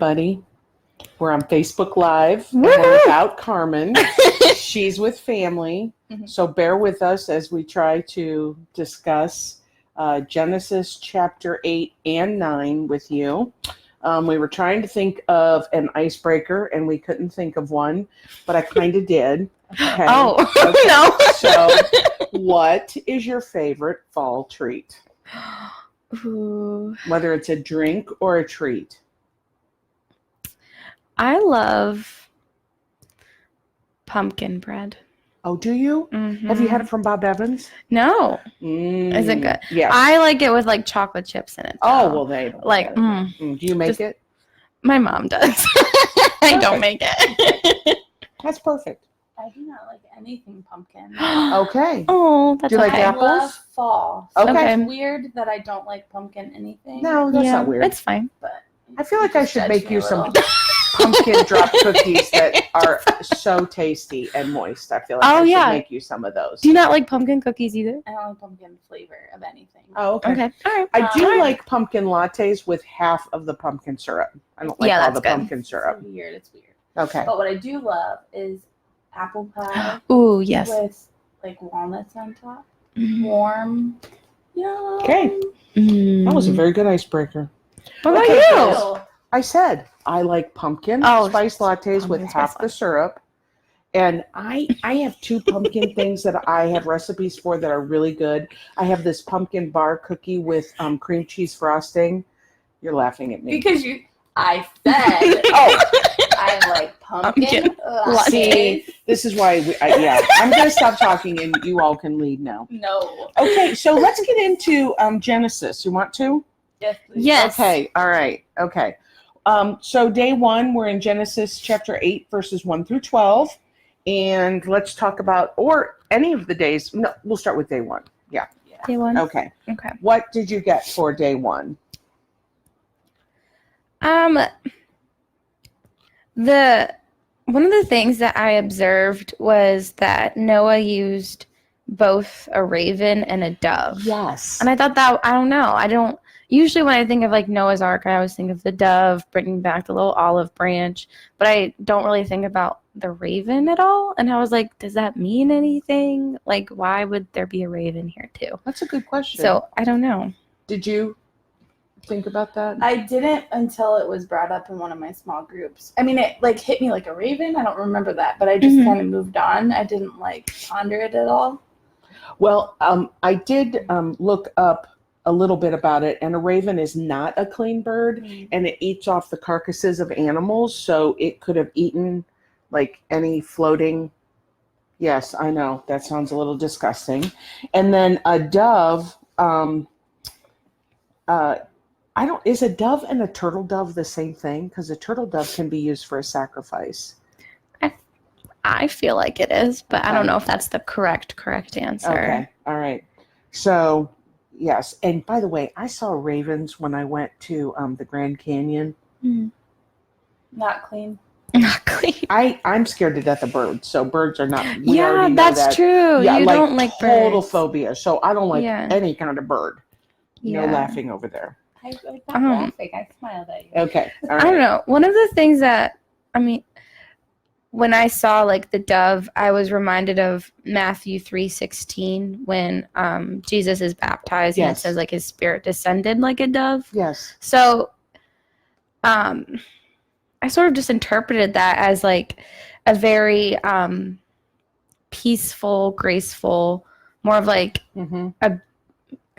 everybody. We're on Facebook Live. And Woohoo! we're without Carmen. She's with family. Mhm. So bear with us as we try to discuss Genesis chapter 8 and 9 with you. We were trying to think of an icebreaker, and we couldn't think of one, but I kind of did. Okay. Oh, Okay. no. So, what is your favorite fall treat? Ooh. Whether it's a drink or a treat. I love pumpkin bread. Oh, do you? Mm-hmm. Have you had it from Bob Evans? No. Is it good? Yes. I like it with like chocolate chips in it. Oh, though. well, they don't like, get it. Do you make it? My mom does. I don't make it. That's perfect. I do not like anything pumpkin. Okay. Oh, that's Do you like okay. apples? I love fall. So Okay. it's weird that I don't like pumpkin anything. No, that's yeah, not weird. It's fine. But I feel like I should judge make me you a some little. pumpkin drop cookies that are so tasty and moist. I feel like Oh, I should yeah. make you some of those. Do you not like pumpkin cookies either? I don't like pumpkin flavor of anything. Oh, okay. Okay. All right. I do Fine. like pumpkin lattes with half of the pumpkin syrup. I don't like Yeah, all that's the good. pumpkin syrup. It's weird. It's weird. Okay. But what I do love is apple pie Ooh, yes. with like walnuts on top. Mm. Warm. Yum. Okay. That was a very good icebreaker. What about Okay, you? girls. I said I like pumpkin spice lattes with pumpkin half spice the syrup. And I have two pumpkin things that I have recipes for that are really good. I have this pumpkin bar cookie with cream cheese frosting. You're laughing at me. Because I said, Oh, I like pumpkin lattes. see, this is why I'm going to stop talking and you all can lead now. No. Okay, so let's get into Genesis. You want to? Yes. Please. Yes. Okay, all right, okay. So day 1, we're in Genesis chapter 8, verses 1 through 12. And let's talk about, or any of the days. No, we'll start with day 1. Yeah. Day one. Okay. Okay. What did you get for day 1? One of the things that I observed was that Noah used both a raven and a dove. Yes. And I thought that, I don't know, usually when I think of like Noah's Ark, I always think of the dove bringing back the little olive branch, but I don't really think about the raven at all. And I was like, does that mean anything? Like, why would there be a raven here too? That's a good question. So I don't know. Did you think about that? I didn't until it was brought up in one of my small groups. I mean, it like hit me like a raven. I don't remember that, but I just Mhm. kind of moved on. I didn't like ponder it at all. Well, I did look up a little bit about it, and a raven is not a clean bird, and it eats off the carcasses of animals, so it could have eaten like any floating. Yes, I know that sounds a little disgusting. And then a dove, is a dove and a turtle dove the same thing? Because a turtle dove can be used for a sacrifice. I feel like it is, but I Okay. don't know if that's the correct answer. Okay, all right. So, yes, and by the way, I saw ravens when I went to the Grand Canyon. Not clean. Not clean. I'm scared to death of birds, so birds are not. We Yeah, already know that's that. true. Yeah, You like don't like total birds. phobia. So I don't like Yeah. any kind of bird. Yeah. No laughing over there. I'm not Um, laughing. I smiled at you. Okay, all I don't right. know. One of the things that, when I saw like the dove, I was reminded of Matthew 3:16 when Jesus is baptized and it Yes. says like his spirit descended like a dove. Yes. So I sort of just interpreted that as like a very peaceful, graceful, more of like Mm-hmm.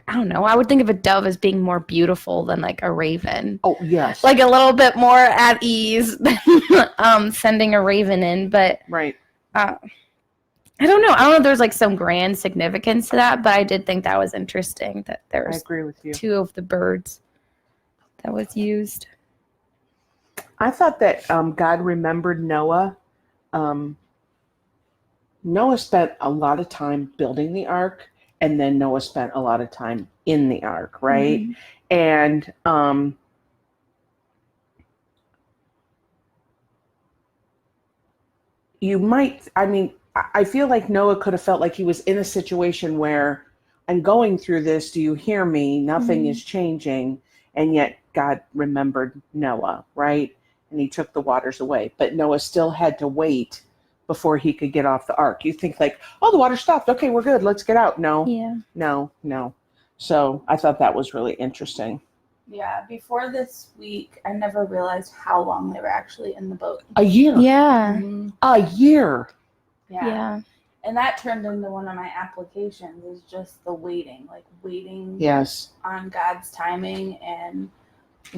I don't know. I would think of a dove as being more beautiful than like a raven. Oh yes. Like a little bit more at ease than sending a raven in. But right. I don't know. I don't know if there's like some grand significance to that, but I did think that was interesting that there I was agree with you. 2 of the birds that was used. I thought that God remembered Noah. Noah spent a lot of time building the ark, and then Noah spent a lot of time in the ark, right? Mhm. And I feel like Noah could have felt like he was in a situation where I'm going through this. Do you hear me? Nothing Mhm. is changing. And yet God remembered Noah, right? and he took the waters away. But Noah still had to wait before he could get off the ark. You think like, oh, the water stopped. Okay, we're good. Let's get out. No, Yeah. no. So I thought that was really interesting. Yeah, before this week, I never realized how long they were actually in the boat. A year. Yeah. Mhm. A year. Yeah. And that turned into one of my applications is just the waiting, like waiting Yes. on God's timing and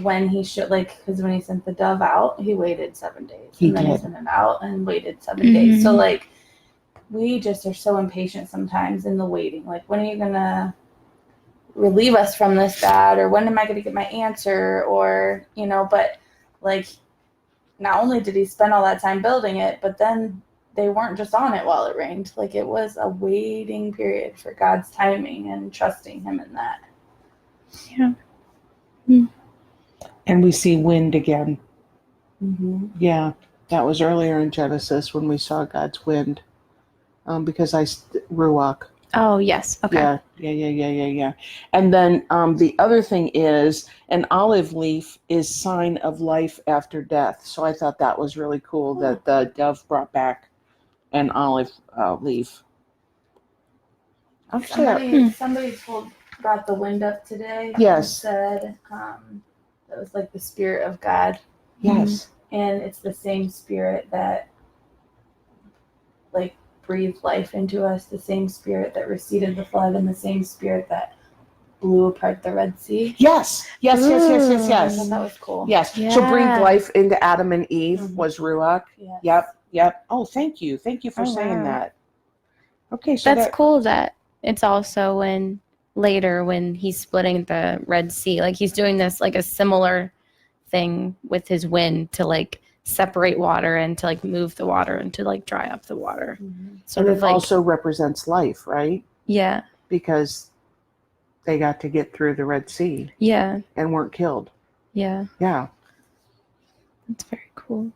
when he should, like, because when he sent the dove out, he waited 7 days. He and then he did. sent it out and waited 7 days. So, Mhm. like, we just are so impatient sometimes in the waiting. Like, when are you going to relieve us from this, God? Or when am I going to get my answer? Or, you know, but, like, not only did he spend all that time building it, but then they weren't just on it while it rained. Like, it was a waiting period for God's timing and trusting him in that. Yeah. And we see wind again. Mm-hmm. Yeah, that was earlier in Genesis when we saw God's wind. Because Ruach. Oh, yes. Okay. Yeah. And then the other thing is an olive leaf is sign of life after death. So I thought that was really cool that the dove brought back an olive leaf. Actually, Somebody brought the wind up today. Yes. And said that was like the spirit of God, yes. and it's the same spirit that like breathed life into us, the same spirit that receded the flood, and the same spirit that blew apart the Red Sea. Yes. I thought that Yes. was cool. Yes. So Yeah. breathe life into Adam and Eve Mhm. was Ruach. Yes. Yep. Oh, thank you. Thank you for Oh, saying wow. that. Okay, so That's cool that it's also when he's splitting the Red Sea, like he's doing this like a similar thing with his wind to like separate water and to like move the water and to like dry up the water. Mhm. Sort and of it like also represents life, right? yeah, Because they got to get through the Red Sea yeah, and weren't killed. yeah. Yeah. That's very cool.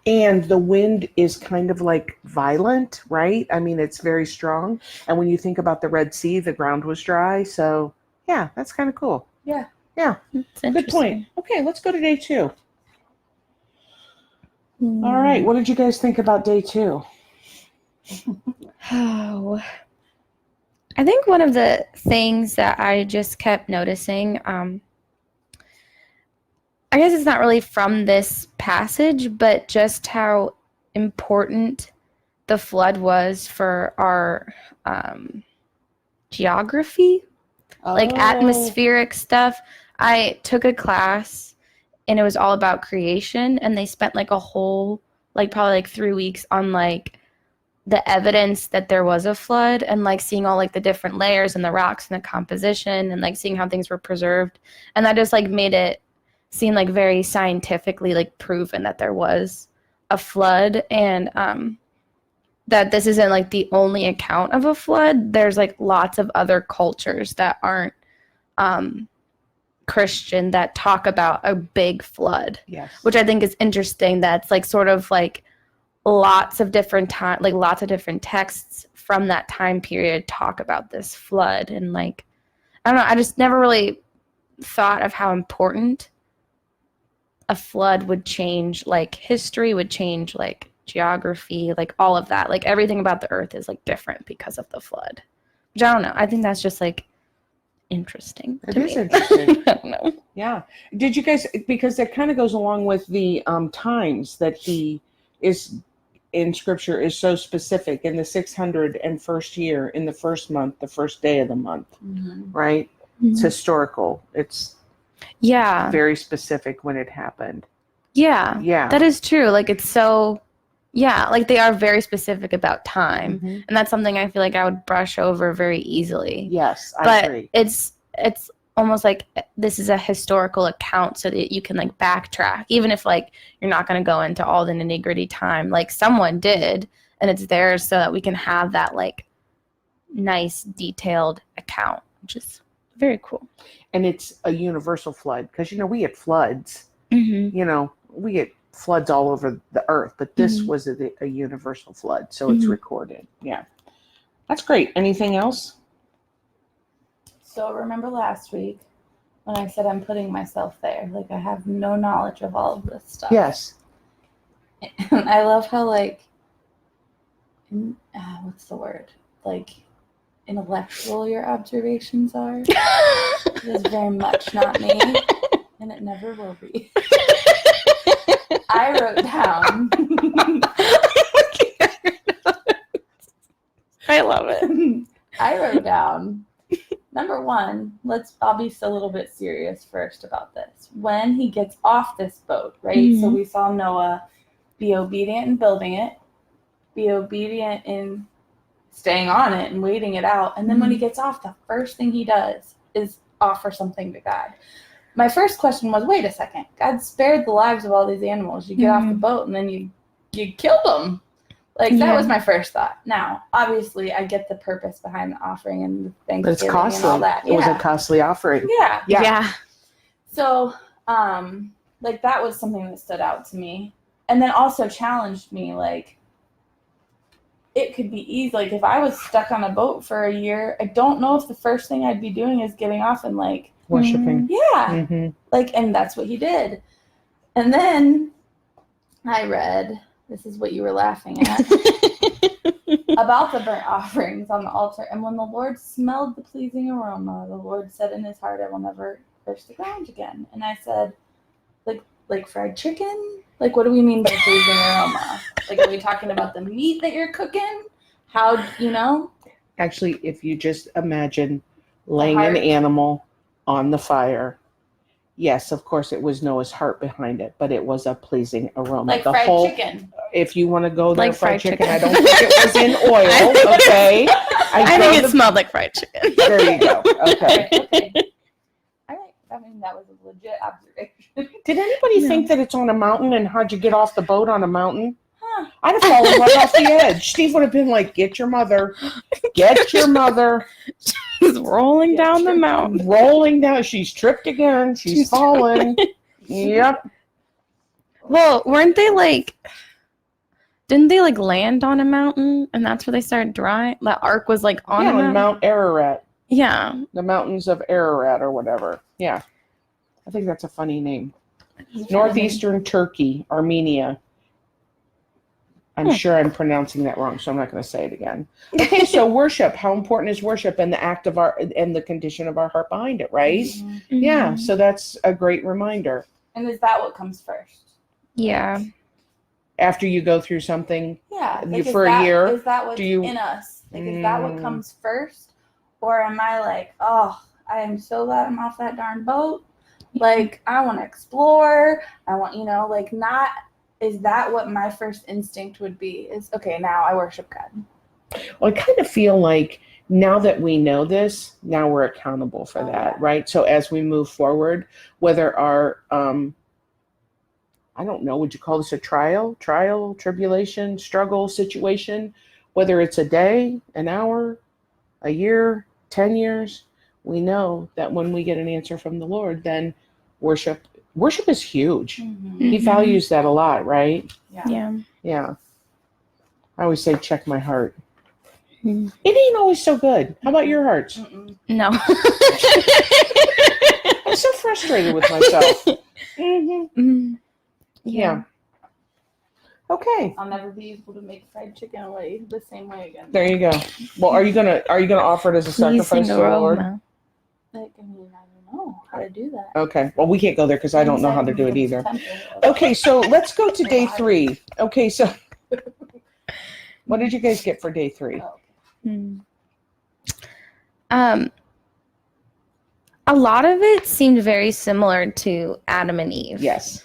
And the wind is kind of like violent, right? I mean, it's very strong. And when you think about the Red Sea, the ground was dry. So, yeah, that's kind of cool. Yeah. That's Good point. interesting. Okay, let's go to day 2. All right. What did you guys think about day 2? Oh, I think one of the things that I just kept noticing, I guess it's not really from this passage, but just how important the flood was for our geography, like atmospheric stuff. I took a class and it was all about creation, and they spent like a whole, like probably like 3 weeks on like the evidence that there was a flood and like seeing all like the different layers and the rocks and the composition and like seeing how things were preserved. And that just like made it seem like very scientifically like proven that there was a flood, and that this isn't like the only account of a flood. There's like lots of other cultures that aren't Christian that talk about a big flood, Yes. which I think is interesting. That's like sort of like lots of different lots of different texts from that time period talk about this flood. And like, I don't know, I just never really thought of how important a flood would change, like history would change, like geography, like all of that. Like everything about the earth is like different because of the flood, which I don't know. I think that's just like interesting It to is me. interesting. I don't know. Yeah. Did you guys, because that kind of goes along with the times that he is in scripture is so specific in the 601st year, in the first month, the first day of the month, Mm-hmm. right? It's historical. It's Yeah. very specific when it happened. Yeah. Yeah. That is true. Like it's so, yeah, like they are very specific about time. Mhm. And that's something I feel like I would brush over very easily. Yes, I But agree. it's almost like this is a historical account so that you can like backtrack, even if like you're not going to go into all the nitty-gritty time. Like someone did, and it's there so that we can have that like nice detailed account, which is very cool. And it's a universal flood because, we get floods. Mm-hmm. We get floods all over the earth, but this Mhm. was a universal flood, so it's Mhm. recorded. Yeah. That's great. Anything else? So remember last week when I said I'm putting myself there? Like I have no knowledge of all of this stuff. Yes. And I love how like, what's the word? Like intellectual your observations are. It is very much not me, and it never will be. I wrote down. I love it. I wrote down. Number one, I'll be a little bit serious first about this. When he gets off this boat, right? So we saw Noah be obedient in building it, be obedient in staying on it and waiting it out. And then when he gets off, the first thing he does is offer something to God. My first question was, wait a second. God spared the lives of all these animals. You get off the boat and then you killed them. Like, that was my first thought. Now, obviously, I get the purpose behind the offering and the But it's Thanksgiving costly. and all that. It was a costly offering. Yeah. Yeah. So, like, that was something that stood out to me. And then also challenged me, like, it could be easy. Like, if I was stuck on a boat for a year, I don't know if the first thing I'd be doing is getting off and, like, Worshipping. yeah. Mm-hmm. Like, and that's what he did. And then I read, this is what you were laughing at, about the burnt offerings on the altar. And when the Lord smelled the pleasing aroma, the Lord said in his heart, I will never curse the ground again. And I said, like fried chicken? Like, what do we mean by pleasing aroma? Like, are we talking about the meat that you're cooking? How, you know? Actually, if you just imagine laying an heart. animal on the fire, yes, of course, it was Noah's heart behind it, but it was a pleasing aroma. Like the fried whole, chicken. If you want to go there, Like fried fried chicken. chicken. I don't think it was in oil. Okay, I think it smelled like fried chicken. There you go. Okay. Okay. All right. I mean, that was a legit observation. Did anybody No. think that it's on a mountain and how'd you get off the boat on a mountain? Huh. I'd have fallen right off the edge. Steve would have been like, "Get your mother, get your mother." He's rolling down the mountain. Rolling down. She's tripped again. She's fallen. Yep. Well, weren't they like? Didn't they like land on a mountain and that's where they started drying? The ark was like on a Yeah, on mountain. Mount Ararat. Yeah. The mountains of Ararat or whatever. Yeah. I think that's a funny name. Northeastern Turkey, Armenia. I'm sure I'm pronouncing that wrong, so I'm not going to say it again. Okay, so worship. How important is worship and the act of our and the condition of our heart behind it, right? Mhm. Yeah, so that's a great reminder. And is that what comes first? Yeah. After you go through something, Yeah. for a year, Is that what's do you- in us? Like, is that what Mm. comes first? Or am I like, oh, I am so glad I'm off that darn boat. Like, I want to explore. I want, like, not, is that what my first instinct would be? Is, okay, now I worship God. well, I kind of feel like now that we know this, now we're accountable for that, Yeah. right? So as we move forward, whether our, I don't know, would you call this a trial, tribulation, struggle situation, whether it's a day, an hour, a year, 10 years, we know that when we get an answer from the Lord, then worship is huge. Mm-hmm. He Mhm. values that a lot, right? Yeah. Yeah. I always say, check my heart. Mhm. It ain't always so good. How about your hearts? Mm-mm. No. I'm so frustrated with myself. Mm. Yeah. Okay. I'll never be able to make fried chicken away the same way again. There you go. Well, are you gonna offer it as a sacrifice to the Lord? aroma. Like, I mean, I don't know how to do that. Okay. Well, we can't go there because I don't know how to do it either. Okay, so let's go to day 3. Okay, so what did you guys get for day 3? Mm. A lot of it seemed very similar to Adam and Eve. Yes.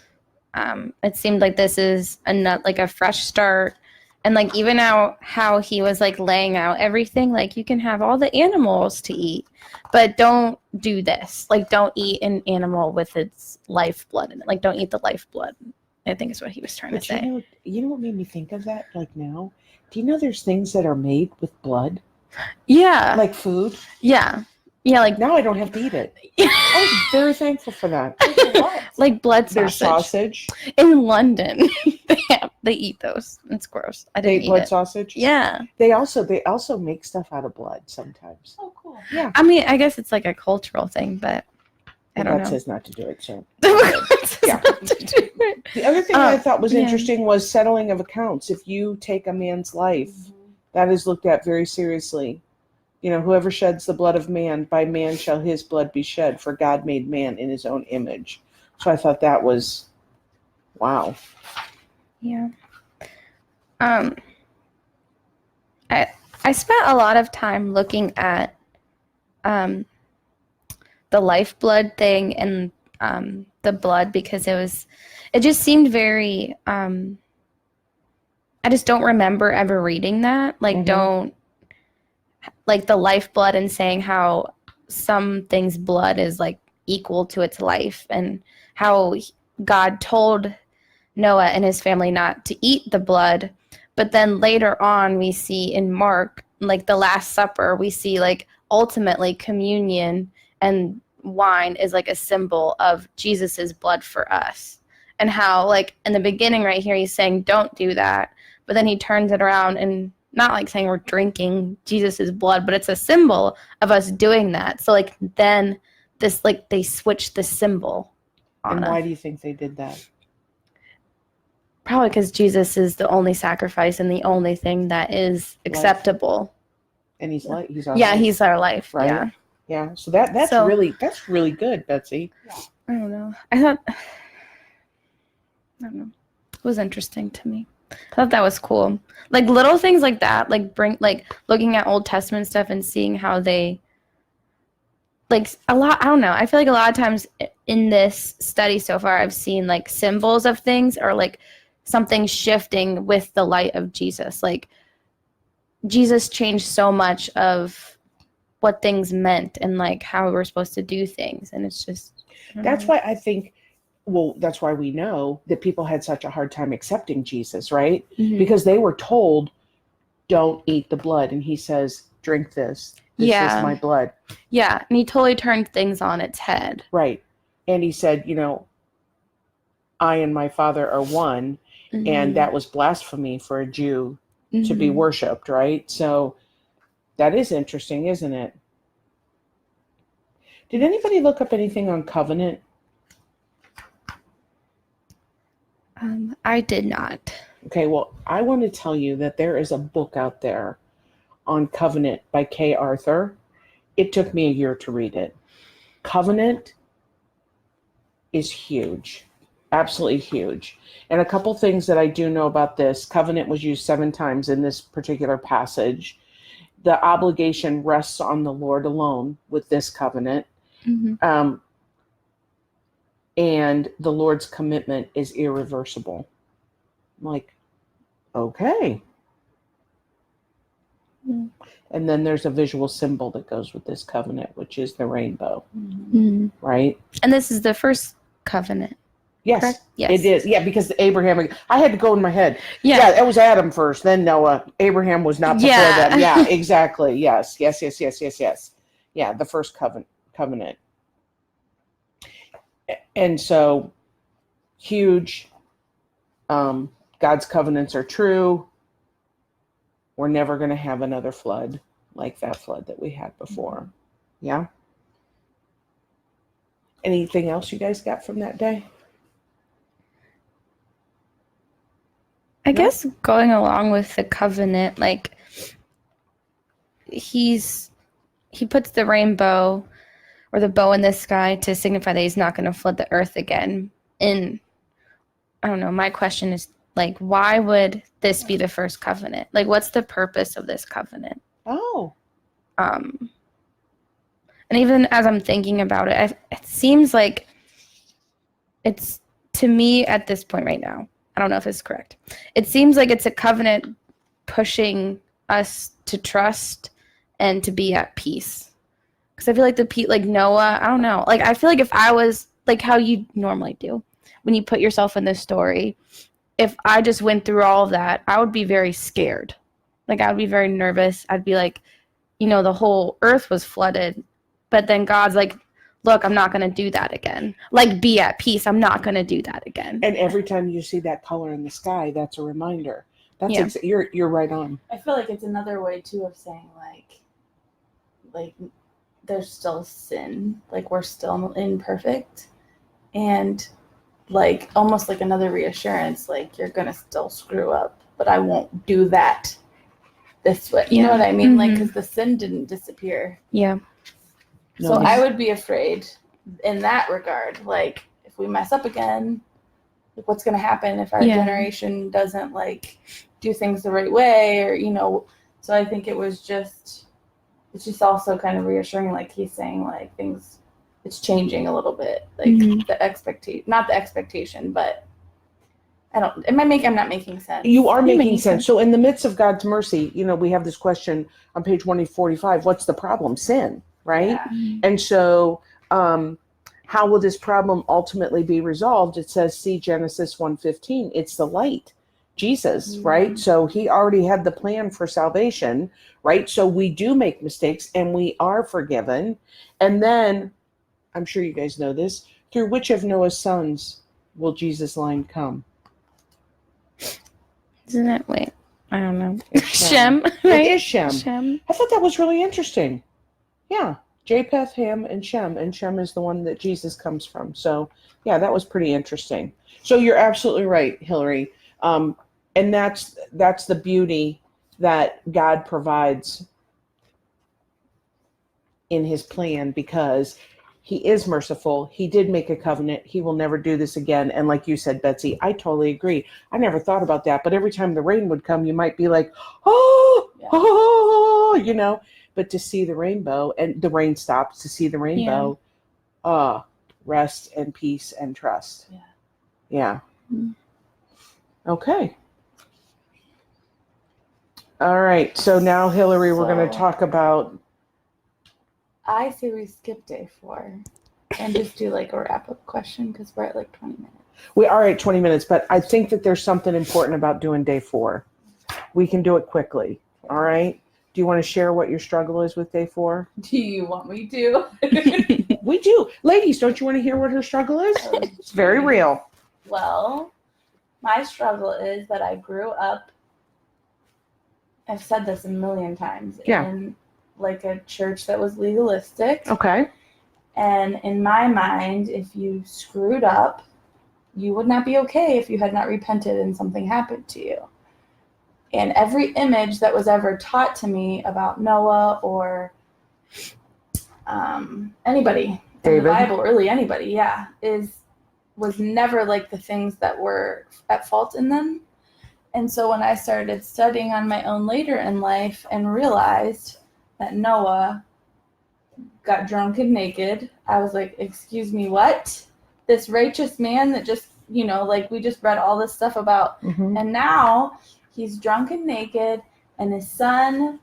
It seemed like this is a fresh start, and like even how he was like laying out everything, like you can have all the animals to eat, but don't do this. Like don't eat an animal with its lifeblood in it. Like don't eat the lifeblood. I think is what he was trying to But say. you know what made me think of that? Like now, do you know there's things that are made with blood, Yeah, like food? yeah, like Now I don't have to eat it. I was very thankful for that. like blood There's sausage. sausage. In London. they eat those. It's gross. I They didn't eat eat blood it. sausage. Yeah. They also make stuff out of blood sometimes. Oh, cool. Yeah. I mean, I guess it's like a cultural thing, but I But don't God know. says not to do it. So Yeah. the other thing I thought was yeah. interesting was settling of accounts. If you take a man's life, that is looked at very seriously. You know, whoever sheds the blood of man, by man shall his blood be shed, for God made man in his own image. So I thought that was, wow. Yeah. I spent a lot of time looking at the lifeblood thing and the blood because it just seemed very I just don't remember ever reading that. Like Mhm. like the lifeblood and saying how some things blood is like equal to its life and how God told Noah and his family not to eat the blood. But then later on, we see in Mark, like the Last Supper, we see like ultimately communion and wine is like a symbol of Jesus's blood for us. And how, like, in the beginning, right here, he's saying, don't do that. But then he turns it around and not like saying we're drinking Jesus's blood, but it's a symbol of us doing that. So, like, then this, like, they switch the symbol on And us. why do you think they did that? Probably because Jesus is the only sacrifice and the only thing that is acceptable. And he's like, he's our Yeah, life, he's our life. right? Yeah. Yeah. So that's So- really good, Betsy. I don't know. I don't know. It was interesting to me. I thought that was cool. Like little things like that, like looking at Old Testament stuff and seeing how they like a lot, I don't know. I feel like a lot of times in this study so far I've seen like symbols of things or like something shifting with the light of Jesus. Like Jesus changed so much of what things meant and like how we were supposed to do things. And it's just That's why I think, well, that's why we know that people had such a hard time accepting Jesus, right? Mhm. Because they were told, don't eat the blood. And he says, drink this. This Yeah. is my blood. Yeah, and he totally turned things on its head. Right. And he said, you know, I and my Father are one. And that was blasphemy for a Jew to be worshipped, right? So that is interesting, isn't it? Did anybody look up anything on covenant? I did not. Okay, well, I want to tell you that there is a book out there on covenant by Kay Arthur. It took me a year to read it. Covenant is huge, absolutely huge. And a couple things that I do know about this: covenant was used 7 times in this particular passage. The obligation rests on the Lord alone with this covenant. And the Lord's commitment is irreversible. I'm like, okay. And then there's a visual symbol that goes with this covenant, which is the rainbow, right? And this is the first covenant. Yes, correct? Yes. It is. Yeah, because Abraham, I had to go in my head. Yeah. Yeah, it was Adam first, then Noah. Abraham was not before Yeah. them. Yeah, exactly. Yes. Yeah, the first covenant. And so, huge. God's covenants are true. We're never going to have another flood like that flood that we had before. Yeah. Anything else you guys got from that day? I guess going along with the covenant, like he puts the rainbow or the bow in the sky to signify that he's not going to flood the earth again. And I don't know, my question is like, why would this be the first covenant? Like, what's the purpose of this covenant? Oh. And even as I'm thinking about it, it seems like it's, to me at this point right now, I don't know if it's correct. It seems like it's a covenant pushing us to trust and to be at peace. Because I feel like like Noah, I don't know. Like, I feel like if I was like how you normally do when you put yourself in this story, if I just went through all of that, I would be very scared. Like, I would be very nervous. I'd be like, you know, the whole earth was flooded. But then God's like, look, I'm not going to do that again. Like, be at peace. I'm not going to do that again. And every time you see that color in the sky, that's a reminder. That's Yeah. you're right on. I feel like it's another way too of saying like there's still sin. Like, we're still imperfect. And, like, almost like another reassurance, like, you're going to still screw up, but I won't do that this way. You know what I mean? Like, because the sin didn't disappear. Yeah. So Nice. I would be afraid in that regard. Like, if we mess up again, like, what's going to happen if our generation doesn't, like, do things the right way, or, you know. So I think it's just also kind of reassuring, like he's saying, like, things, it's changing a little bit, like the expectation, not the expectation, but I'm not making sense. You are You're making sense. So in the midst of God's mercy, you know, we have this question on page 145, what's the problem? Sin, right? Yeah. And so how will this problem ultimately be resolved? It says, see Genesis 1:15, it's the light, Jesus, right? So he already had the plan for salvation, right? So we do make mistakes and we are forgiven. And then, I'm sure you guys know this, through which of Noah's sons will Jesus' line come? Isn't it? Wait, I don't know. It's Shem, right? It is Shem. Shem. I thought that was really interesting. Yeah. Japheth, Ham, and Shem is the one that Jesus comes from. So, yeah, that was pretty interesting. So you're absolutely right, Hillary. And that's the beauty that God provides in his plan, because he is merciful. He did make a covenant. He will never do this again. And like you said, Betsy, I totally agree. I never thought about that. But every time the rain would come, you might be like, oh, you know. But to see the rainbow, and the rain stops, to see the rainbow, rest and peace and trust. Yeah. Okay. All right. So now, Hillary, we're going to talk about. I say we skip day 4 and just do like a wrap-up question, because we're at like 20 minutes. We are at 20 minutes, but I think that there's something important about doing day 4. We can do it quickly. All right. Do you want to share what your struggle is with day 4? Do you want me to? We do. Ladies, don't you want to hear what her struggle is? It's very real. Well, my struggle is that I grew up, I've said this a million times, in like a church that was legalistic. Okay. And in my mind, if you screwed up, you would not be okay if you had not repented and something happened to you. And every image that was ever taught to me about Noah or anybody in the Bible, really anybody, was never like the things that were at fault in them. And so when I started studying on my own later in life and realized that Noah got drunk and naked, I was like, excuse me, what? This righteous man that just, you know, like we just read all this stuff about, and now he's drunk and naked, and his son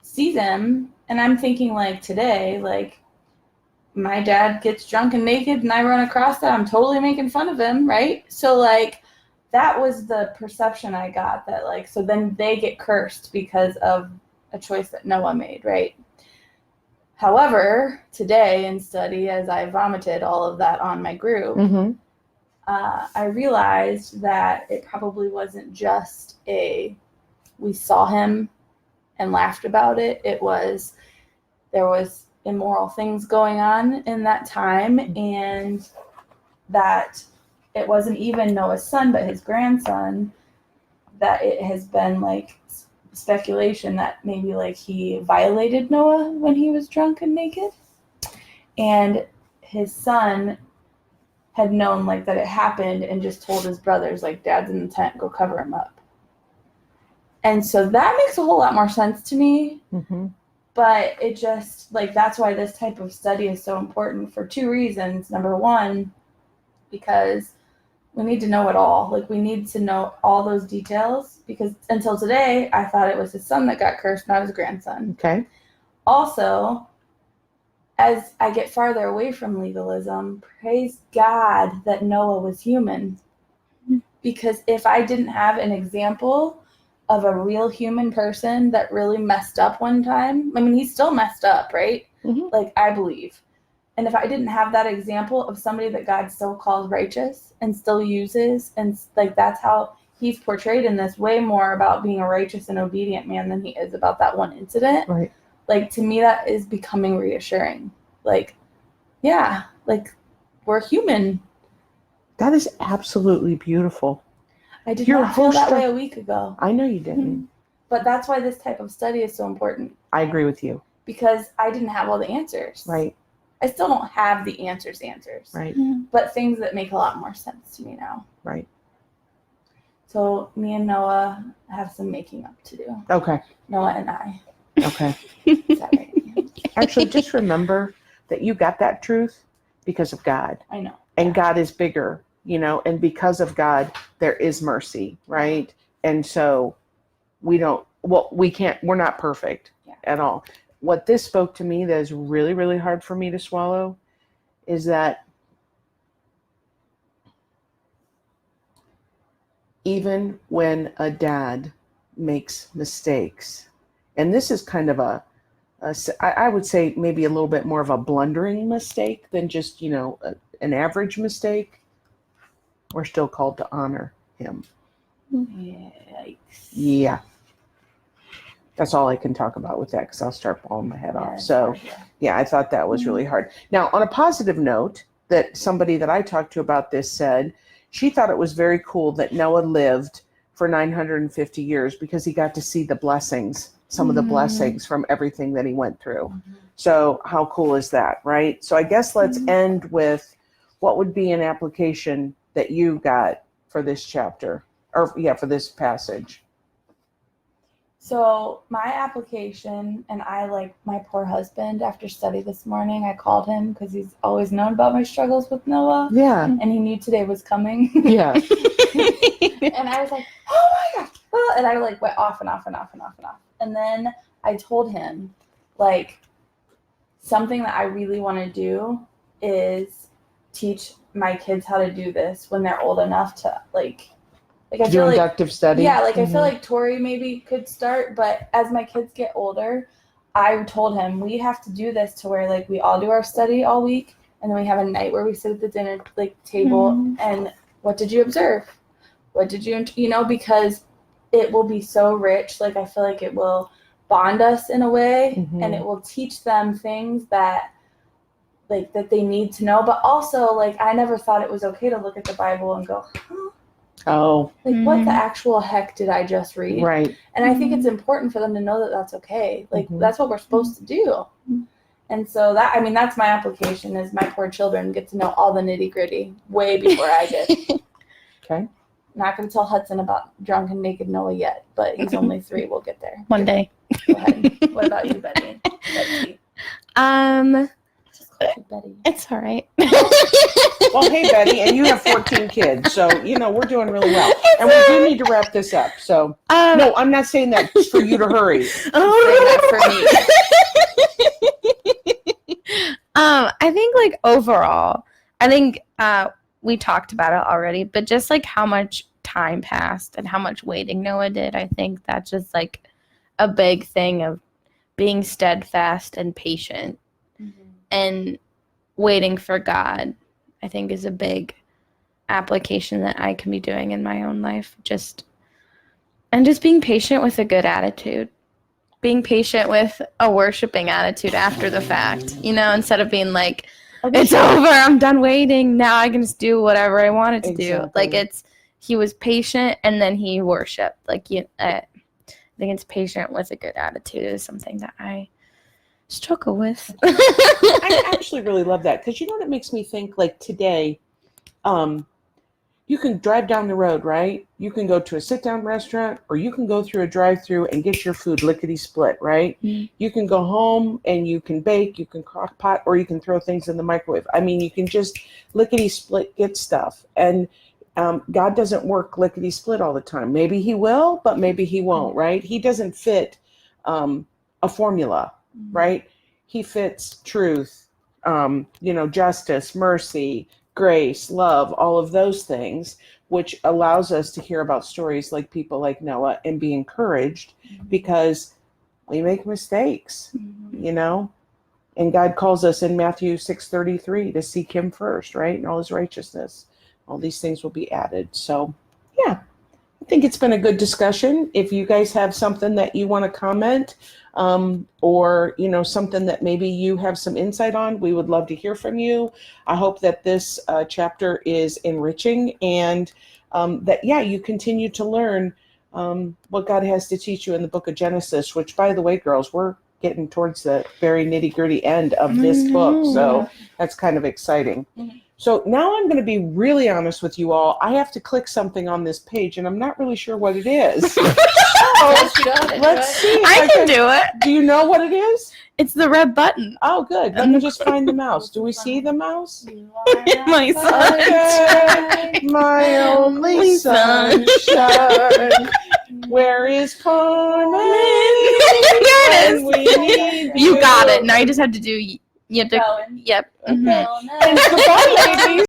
sees him, and I'm thinking, like, today, like, my dad gets drunk and naked, and I run across that, I'm totally making fun of him, right? So, like, that was the perception I got, that, like, so then they get cursed because of a choice that Noah made, right? However, today in study, as I vomited all of that on my group, I realized that it probably wasn't just we saw him and laughed about it. There was immoral things going on in that time, and that it wasn't even Noah's son, but his grandson, that it has been like speculation that maybe like he violated Noah when he was drunk and naked, and his son had known like that it happened and just told his brothers, like, dad's in the tent, go cover him up. And so that makes a whole lot more sense to me. But it just, like, that's why this type of study is so important for 2 reasons. Number one, because we need to know it all. Like, we need to know all those details, because until today, I thought it was his son that got cursed, not his grandson. Okay. Also, as I get farther away from legalism, praise God that Noah was human. Because if I didn't have an example of a real human person that really messed up one time, I mean, he still messed up, right? Like, I believe. And if I didn't have that example of somebody that God still calls righteous and still uses, and like that's how he's portrayed in this, way more about being a righteous and obedient man than he is about that one incident. Right. like to me that is becoming reassuring. Like, yeah, like we're human. That is absolutely beautiful. I did Your not feel whole that stru- way a week ago. I know you didn't. But that's why this type of study is so important, I agree with you. because I didn't have all the answers. Right, I still don't have the answers, right, but things that make a lot more sense to me now. right. So me and Noah have some making up to do. Okay, Noah and I. okay. Is that right? Actually, just remember that you got that truth because of God. I know. And God is bigger, and because of God, there is mercy, right? And so we're not perfect at all. What this spoke to me that is really, really hard for me to swallow is that even when a dad makes mistakes, and this is kind of I would say maybe a little bit more of a blundering mistake than just, an average mistake, we're still called to honor him. Yikes. Yeah. That's all I can talk about with that, because I'll start blowing my head off. So, yeah, I thought that was really hard. Now, on a positive note, that somebody that I talked to about this said she thought it was very cool that Noah lived for 950 years because he got to see the blessings, some of the blessings from everything that he went through. So how cool is that, right? So I guess let's end with what would be an application that you got for this chapter, or for this passage. So my application, and I, like my poor husband, after study this morning, I called him because he's always known about my struggles with Noah. Yeah. And he knew today was coming. Yeah. And I was like, oh my gosh. And I like went off and off and off and off and off. And then I told him, like, something that I really want to do is teach my kids how to do this when they're old enough to I Do feel like, inductive study. yeah, like I feel like Tori maybe could start, but as my kids get older, I told him we have to do this to where like we all do our study all week, and then we have a night where we sit at the dinner table and what did you observe? What did you because it will be so rich. Like I feel like it will bond us in a way, and it will teach them things that that they need to know. But also, like, I never thought it was okay to look at the Bible and go, huh? Oh. Like, what the actual heck did I just read? Right. And I think it's important for them to know that that's okay. Like, that's what we're supposed to do. And so that's my application, is my poor children get to know all the nitty gritty way before I did. Okay. Not going to tell Hudson about drunk and naked Noah yet, but he's only 3. We'll get there. One day. Go ahead. What about you, Betty? Betty. Just call you Betty. It's all right. Well, hey, Betty, and you have 14 kids, so, we're doing really well. And we do need to wrap this up, so. No, I'm not saying that just for you to hurry. I think, like, overall, we talked about it already, but just, like, how much time passed and how much waiting Noah did, I think that's just, like, a big thing of being steadfast and patient and waiting for God, I think, is a big application that I can be doing in my own life. Just being patient with a good attitude. Being patient with a worshiping attitude after the fact, instead of being like, it's over, I'm done waiting, now I can just do whatever I wanted to do. Like, he was patient and then he worshiped. Like, I think it's patient with a good attitude is something that I struggle with. I actually really love that, because what it makes me think, like today, you can drive down the road, right? You can go to a sit-down restaurant, or you can go through a drive-through and get your food lickety-split, right? You can go home and you can bake, you can crock pot, or you can throw things in the microwave. You can just lickety-split get stuff. And God doesn't work lickety-split all the time. Maybe he will, but maybe he won't, right? He doesn't fit a formula, right? He fits truth, justice, mercy, grace, love, all of those things, which allows us to hear about stories like people like Noah and be encouraged, because we make mistakes, and God calls us in Matthew 6:33 to seek him first, right? And all his righteousness, all these things will be added. So, yeah, I think it's been a good discussion. If you guys have something that you want to comment, or something that maybe you have some insight on, we would love to hear from you. I hope that this chapter is enriching, and that you continue to learn what God has to teach you in the book of Genesis, which, by the way, girls, we're getting towards the very nitty-gritty end of this book, so that's kind of exciting. So now I'm going to be really honest with you all. I have to click something on this page, and I'm not really sure what it is. Let's see. I can do it. Do you know what it is? It's the red button. Oh, good. Let me just find the mouse. Do we see the mouse? My Okay, my only sunshine. Where is Carmen? There it is. We need You got it. Now you just have to do. You have to. Going. Yep. Mhm. Going And goodbye, ladies.